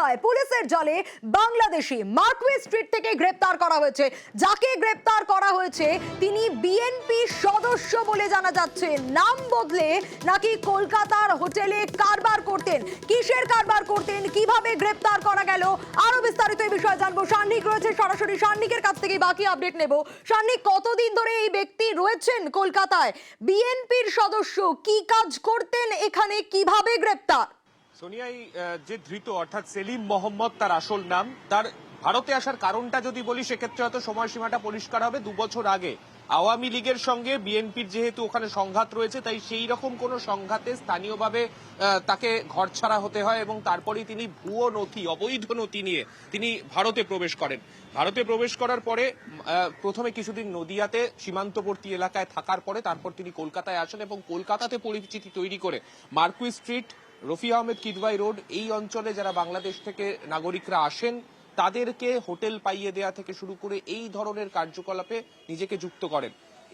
কলকাতায় পুলিশের জালে বাংলাদেশি মার্কুই স্ট্রিট থেকে গ্রেপ্তার করা হয়েছে। যাকে গ্রেপ্তার করা হয়েছে তিনি বিএনপি সদস্য বলে জানা যাচ্ছে। নাম বদলে নাকি কলকাতার হোটেলে কারবার করতেন। কিসের কারবার করতেন, কিভাবে গ্রেপ্তার করা গেল, আরো বিস্তারিত এই বিষয়ে জানবো। সান্নিক রয়েছে সরাসরি, সান্নিকের কাছ থেকে বাকি আপডেট নেব। সান্নিক, কতদিন ধরে এই ব্যক্তি রয়েছেন কলকাতায়, বিএনপির সদস্য, কি কাজ করতেন এখানে, কিভাবে গ্রেপ্তার? সোনিয়া, যে ধৃত অর্থাৎ সেলিম মোহাম্মদ তার আসল নাম, তার ভারতে আসার কারণটা যদি বলি সেক্ষেত্রে হয়তো সময়সীমাটা পরিষ্কার হবে। 2 বছর আগে আওয়ামী লীগের সঙ্গে বিএনপির যেহেতু ওখানে সংঘাত রয়েছে, তাই সেই রকম কোনো সংঘাতে স্থানীয়ভাবে তাকে ঘরছাড়া হতে হয় এবং তারপরেই তিনি ভুয়ো নথি, অবৈধ নথি নিয়ে তিনি ভারতে প্রবেশ করেন। ভারতে প্রবেশ করার পরে প্রথমে কিছুদিন নদিয়াতে সীমান্তবর্তী এলাকায় থাকার পরে তারপর তিনি কলকাতায় আসেন এবং কলকাতাতে পরিচিতি তৈরি করে marquee street, Rafi Ahmed Kidwai road, এই অঞ্চলে যারা বাংলাদেশ থেকে নাগরিকরা আসেন তাদেরকে হোটেল পাইয়ে দেয়া থেকে শুরু করে এই ধরনের কার্যকলাপে নিজেকে যুক্ত করেন।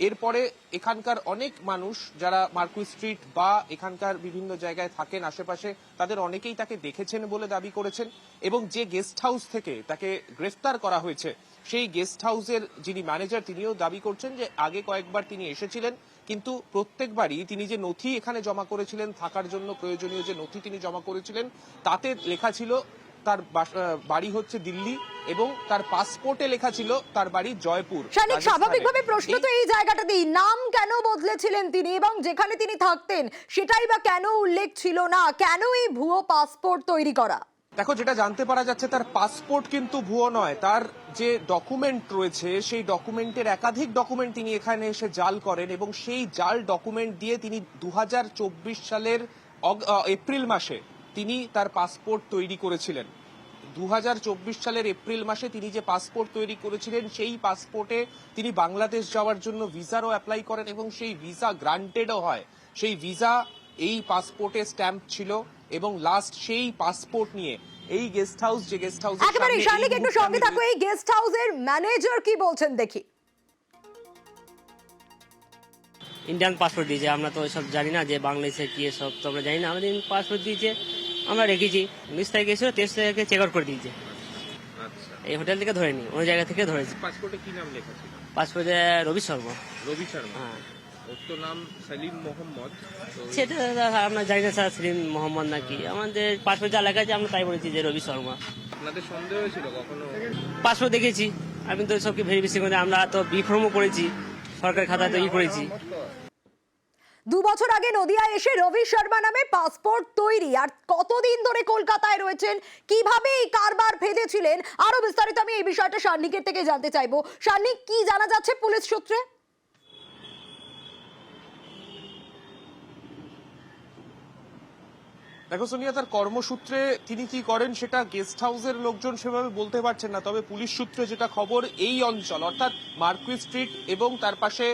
এরপরে এখানকার অনেক মানুষ যারা মার্কুই স্ট্রিট বা এখানকার বিভিন্ন জায়গায় থাকেন আশেপাশে, তাদের অনেকেই তাকে দেখেছেন বলে দাবি করেছেন এবং যে গেস্ট হাউস থেকে তাকে গ্রেফতার করা হয়েছে সেই গেস্ট হাউসের যিনি ম্যানেজার তিনিও দাবি করছেন যে আগে কয়েকবার তিনি এসেছিলেন, কিন্তু প্রত্যেকবারই তিনি যে নথি এখানে জমা করেছিলেন, থাকার জন্য প্রয়োজনীয় যে নথি তিনি জমা করেছিলেন, তাতে লেখা ছিল তার বাড়ি হচ্ছে দিল্লি এবং তার পাসপোর্টে লেখা ছিল তার বাড়ি জয়পুর। স্বাভাবিকভাবে প্রশ্ন তো এই জায়গাটাতেই, নাম কেন বদলেছিলেন তিনি এবং যেখানে তিনি থাকতেন সেটাই বা কেন উল্লেখ ছিল না? কেন এই ভুয়ো পাসপোর্ট তৈরি করা? দেখো, যেটা জানতে পারা যাচ্ছে তার পাসপোর্ট কিন্তু ভুয়ো নয়, তার যে ডকুমেন্ট রয়েছে সেই ডকুমেন্টের একাধিক ডকুমেন্ট তিনি এখানে এসে জাল করেন এবং সেই জাল ডকুমেন্ট দিয়ে তিনি 2024 সালের এপ্রিল মাসে তিনি তার পাসপোর্ট তৈরি করেছিলেন। 2024 সালের এপ্রিল মাসে তিনি যে পাসপোর্ট তৈরি করেছিলেন সেই পাসপোর্টে তিনি বাংলাদেশ যাওয়ার জন্য ভিসারও অ্যাপ্লাই করেন এবং সেই ভিসা গ্রান্টেডও হয়। সেই ভিসা এই পাসপোর্টে স্ট্যাম্প ছিল এবং লাস্ট সেই পাসপোর্ট নিয়ে এই গেস্ট হাউস, যে গেস্ট হাউস একেবারে শালিক একটু সঙ্গে থাকো, এই গেস্ট হাউসের ম্যানেজার কি বলছেন দেখি। ইন্ডিয়ান পাসপোর্ট দিয়েছে, আমরা তো সব জানি না যে বাংলাদেশের কি এসব তো আমরা জানি না। আমাদের পাসপোর্ট দিয়েছে, আমরা রেখেছি। 19 তারিখে এসেছিল, 23 তারিখে চেক আউট করে দিয়েছে। এই হোটেল থেকে ধরেনি, অন্য জায়গা থেকে ধরেছি। পাসপোর্টে কি নাম লেখা ছিল? পাসপোর্টে রবি শর্মা। রবি শর্মা? হ্যাঁ। ওর তো নাম সেলিম মোহাম্মদ। সেটা আমরা জানি না স্যার সেলিম মোহাম্মদ নাকি, আমাদের পাসপোর্ট যা লেখা আছে আমরা তাই বলেছি যে রবি শর্মা। আপনাদের সন্দেহ হয়েছিল কখনো? পাসপোর্ট দেখেছি, আমি তো সবকে ভেরিফিকেশন করে, আমরা তো বিফর্মও করেছি, সরকার খাতায় তৈরি করেছি। 2 বছর আগে নদিয়ায় এসে রবি শর্মা নামে পাসপোর্ট তৈরি, আর কতদিন ধরে কলকাতায় রয়েছেন, কিভাবে এই কারবার ফেলেছিলেন, আরো বিস্তারিত আমি এই বিষয়টা সান্নিকের থেকে জানতে চাইবো। সান্নিক, কি জানা যাচ্ছে পুলিশ সূত্রে? দেখো সোনিয়া, তার কর্মসূত্রে তিনি কি করেন সেটা গেস্ট হাউসের লোকজন সেভাবে বলতে পারছেন না, তবে পুলিশ সূত্রে যেটা খবর, এই অঞ্চল অর্থাৎ মার্কুই স্ট্রিট এবং তার পাশে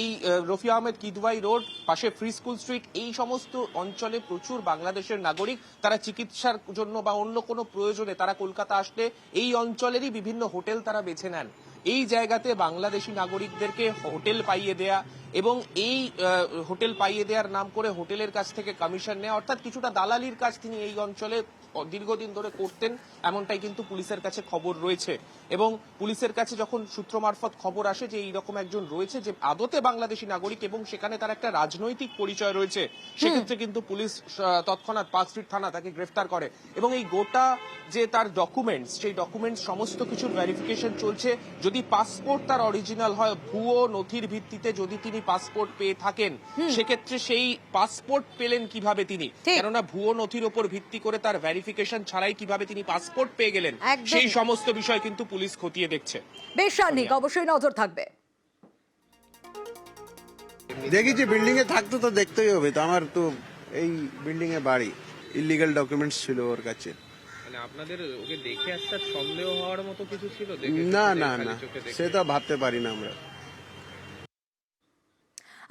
এই রফি আহমেদ কিদওয়াই রোড, পাশে ফ্রি স্কুল স্ট্রিট, এই সমস্ত অঞ্চলে প্রচুর বাংলাদেশের নাগরিক, তারা চিকিৎসার জন্য বা অন্য কোনো প্রয়োজনে তারা কলকাতা আসলে এই অঞ্চলেরই বিভিন্ন হোটেল তারা বেছে নেন। এই জায়গাতে বাংলাদেশি নাগরিকদেরকে হোটেল পাইয়ে দেয়া এবং এই হোটেল পাইয়ে দেওয়ার নাম করে হোটেলের কাছ থেকে কমিশন নেওয়া, অর্থাৎ কিছুটা দালালির কাজ তিনি এই অঞ্চলে দীর্ঘদিন ধরে করতেন, এমনটাই কিন্তু পুলিশের কাছে খবর রয়েছে। এবং পুলিশের কাছে যখন সূত্র মারফত খবর আসে যে এইরকম একজন রয়েছে যে আদতে বাংলাদেশি নাগরিক এবং সেখানে তার একটা রাজনৈতিক পরিচয় রয়েছে, সেক্ষেত্রে কিন্তু পুলিশ তৎক্ষণাৎ পার্ক স্ট্রিট থানা তাকে গ্রেফতার করে এবং এই গোটা যে তার ডকুমেন্টস, সেই ডকুমেন্টস সমস্ত কিছুর ভেরিফিকেশন চলছে। যদি পাসপোর্ট তার অরিজিনাল হয়, ভুয়ো নথির ভিত্তিতে যদি তিনি পাসপোর্ট পেয়ে থাকেন, সেক্ষেত্রে সেই পাসপোর্ট পেলেন কিভাবে তিনি, কেননা ভুয়ো নথির উপর ভিত্তি করে তার ভেরিফিকেশন ছাড়াই কিভাবে তিনি পাসপোর্ট পেয়ে গেলেন, সেই সমস্ত বিষয় কিন্তু পুলিশ খতিয়ে দেখছে। বেশ সান্নিক, অবশ্যই নজর থাকবে। দেখেছি বিল্ডিং এ থাকতো তো দেখতেই হবে তো, আমার তো এই বিল্ডিং এ বাড়ি, ইলিগাল ডকুমেন্টস ছিল ওর কাছে। মানে আপনাদের ওকে দেখে একটা সন্দেহ হওয়ার মতো কিছু ছিল? না না না, সে তো ভাবতে পারি না আমরা।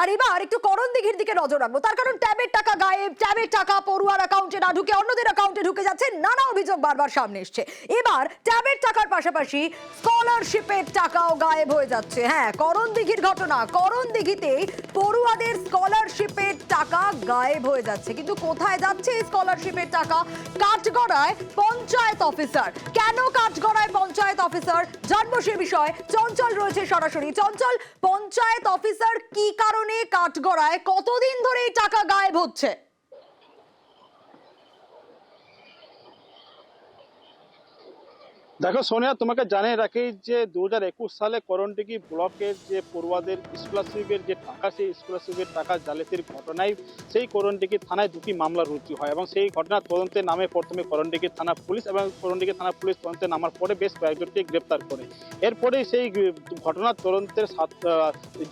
আর এবার একটু করণদিঘির দিকে নজর রাখবো, তার কারণ ট্যাবের টাকা গায়েব, ট্যাবের টাকা পড়ুয়ার অ্যাকাউন্টে না ঢুকে অন্যদের অ্যাকাউন্টে ঢুকে যাচ্ছে, নানা অভিযোগ বারবার সামনে এসছে। এবার ট্যাবের টাকার পাশাপাশি স্কলারশিপের টাকাও গায়েব হয়ে যাচ্ছে। হ্যাঁ, করণদিঘির ঘটনা, করণদিঘিতে পড়ুয়াদের স্কলারশিপের টাকা গায়েব হয়ে যাচ্ছে। কিন্তু কোথায় যাচ্ছে এই স্কলারশিপের টাকা? কাঠগড়ায় পঞ্চায়েত অফিসার। কেন কাঠগড়ায় পঞ্চায়েত অফিসার, জানবো সে বিষয়ে। চঞ্চল রয়েছে সরাসরি। চঞ্চল, পঞ্চায়েত অফিসার কি কারণে কাঠগড়ায়, কতদিন ধরে এই টাকা গায়েব হচ্ছে? দেখো সোনিয়া, তোমাকে জানিয়ে রাখি যে 2021 সালে করণদিঘি ব্লকের যে পড়ুয়াদের স্কলারশিপের যে টাকা, সেই স্কলারশিপের টাকা জালিয়াতির ঘটনায় সেই করণদিঘি থানায় 2টি মামলা রুজু হয় এবং সেই ঘটনার তদন্তে নামে প্রথমে করণদিঘি থানা পুলিশ এবং করণদিঘি থানা পুলিশ তদন্তে নামার পরে বেশ কয়েকজনকে গ্রেপ্তার করে। এরপরে সেই ঘটনার তদন্তের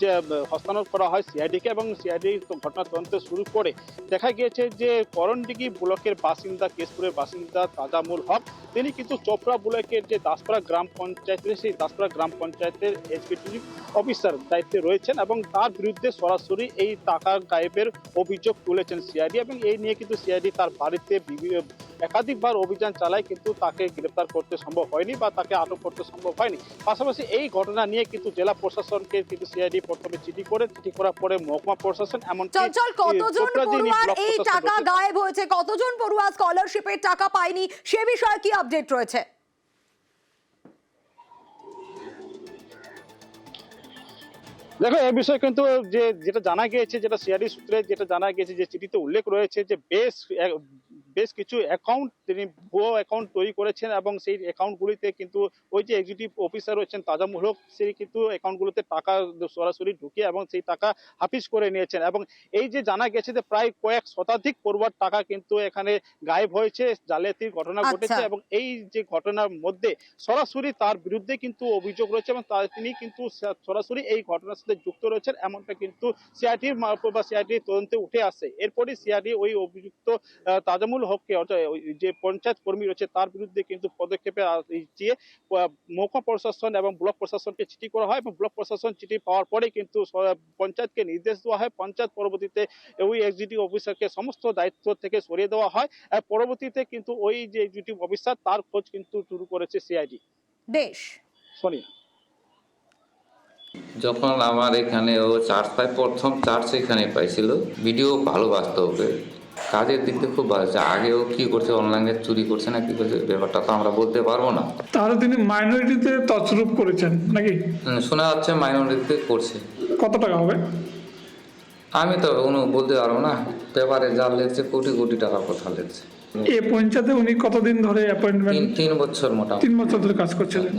যে হস্তান্তর করা হয় সিআইডিকে এবং সিআইডি ঘটনার তদন্ত শুরু করে দেখা গিয়েছে যে করণদিঘি ব্লকের বাসিন্দা, কেশপুরের বাসিন্দা তাজামুল হক, তিনি কিন্তু চোপড়া ব্লকের যে দাসপাড়া গ্রাম পঞ্চায়েত, সেই দাসপাড়া গ্রাম পঞ্চায়েতের এক্সিকিউটিভ অফিসার দায়িত্বে রয়েছেন এবং তার বিরুদ্ধে সরাসরি এই টাকা গায়েবের অভিযোগ তুলেছেন সিআইডি এবং এই নিয়ে কিন্তু সিআইডি তার বাড়িতে একাধিকবার অভিযান চালায়, কিন্তু তাকে গ্রেপ্তার করতে সম্ভব হয়নি বা তাকে আটক করতে সম্ভব হয়নি। পাশাপাশি এই ঘটনা নিয়ে কিন্তু জেলা প্রশাসনকে কিন্তু সিআইডি প্রথমে চিঠি করার পরে মহকুমা প্রশাসন, এমনকি চঞ্চল, কতজন পড়ুয়ার এই টাকা গায়েব হয়েছে, কতজন পড়ুয়া স্কলারশিপের টাকা পায়নি, সে বিষয়ে কি আপডেট রয়েছে? দেখো, এই বিষয়ে কিন্তু যেটা জানা গিয়েছে, যেটা সিআইডি সূত্রে যেটা জানা গিয়েছে, যে চিঠিতে উল্লেখ রয়েছে যে বেশ কিছু অ্যাকাউন্ট তিনি ভুয়ো অ্যাকাউন্ট তৈরি করেছেন এবং সেই অ্যাকাউন্টগুলিতে কিন্তু ওই যে এক্সিকিউটিভ অফিসার রয়েছেন তাজামুল হক, সেই কিন্তু অ্যাকাউন্টগুলোতে টাকা সরাসরি ঢুকিয়ে এবং সেই টাকা হাফিজ করে নিয়েছেন। এবং এই যে জানা গেছে যে প্রায় কয়েক শতাধিক পড়ুয়ার টাকা কিন্তু এখানে গায়েব হয়েছে, জালিয়াতির ঘটনা ঘটেছে এবং এই যে ঘটনার মধ্যে সরাসরি তার বিরুদ্ধে কিন্তু অভিযোগ রয়েছে এবং তিনি কিন্তু সরাসরি এই ঘটনার সাথে যুক্ত রয়েছেন, এমনটা কিন্তু সিআইডির মারফত বা সিআইডির তদন্তে উঠে আসে। এরপরই সিআইডি ওই অভিযুক্ত তাজামুল হককে, যে পঞ্চায়েত কর্মী রয়েছে, তার বিরুদ্ধে কিন্তু পদক্ষেপে চেয়ে মহকুমা প্রশাসন এবং ব্লক প্রশাসনকে চিঠি করা হয় এবং ব্লক প্রশাসন চিঠি পাওয়ার পরে কিন্তু পঞ্চায়েতকে নির্দেশ দেওয়া হয়। পঞ্চায়েত পরবর্তীতে ওই এক্সিকিউটিভ অফিসারকে সমস্ত দায়িত্ব থেকে সরিয়ে দেওয়া হয়। পরবর্তীতে কিন্তু ওই যে এক্সিকিউটিভ অফিসার, তার খোঁজ কিন্তু শুরু করেছে সিআইডি। বেশ, সোনিয়া, যখন আমার এখানে ও চার্জ পায়, প্রথম চার্জ এখানে পাইছিল, ভিডিও ভালোবাসত, ওকে কাজের দিক দিয়ে খুব ভালো। আগেও কি করছে, অনলাইনে চুরি করছে না কি করছে, ব্যাপারটা তো আমরা বলতে পারবো না। তাহলে তিনি মাইনরিটিতে তছরূপ করেছেন নাকি? শোনা যাচ্ছে মাইনরিটিতে করছে। কত টাকা হবে? আমি তো বলতে পারবো না, পেপারে যা লেগছে কোটি কোটি টাকা কথা লেগছে। এই পঞ্চায়েতে উনি কতদিন ধরে অ্যাপয়েন্টমেন্ট? 3 বছর মোটামুটি। 3 বছর ধরে কাজ করছিলেন।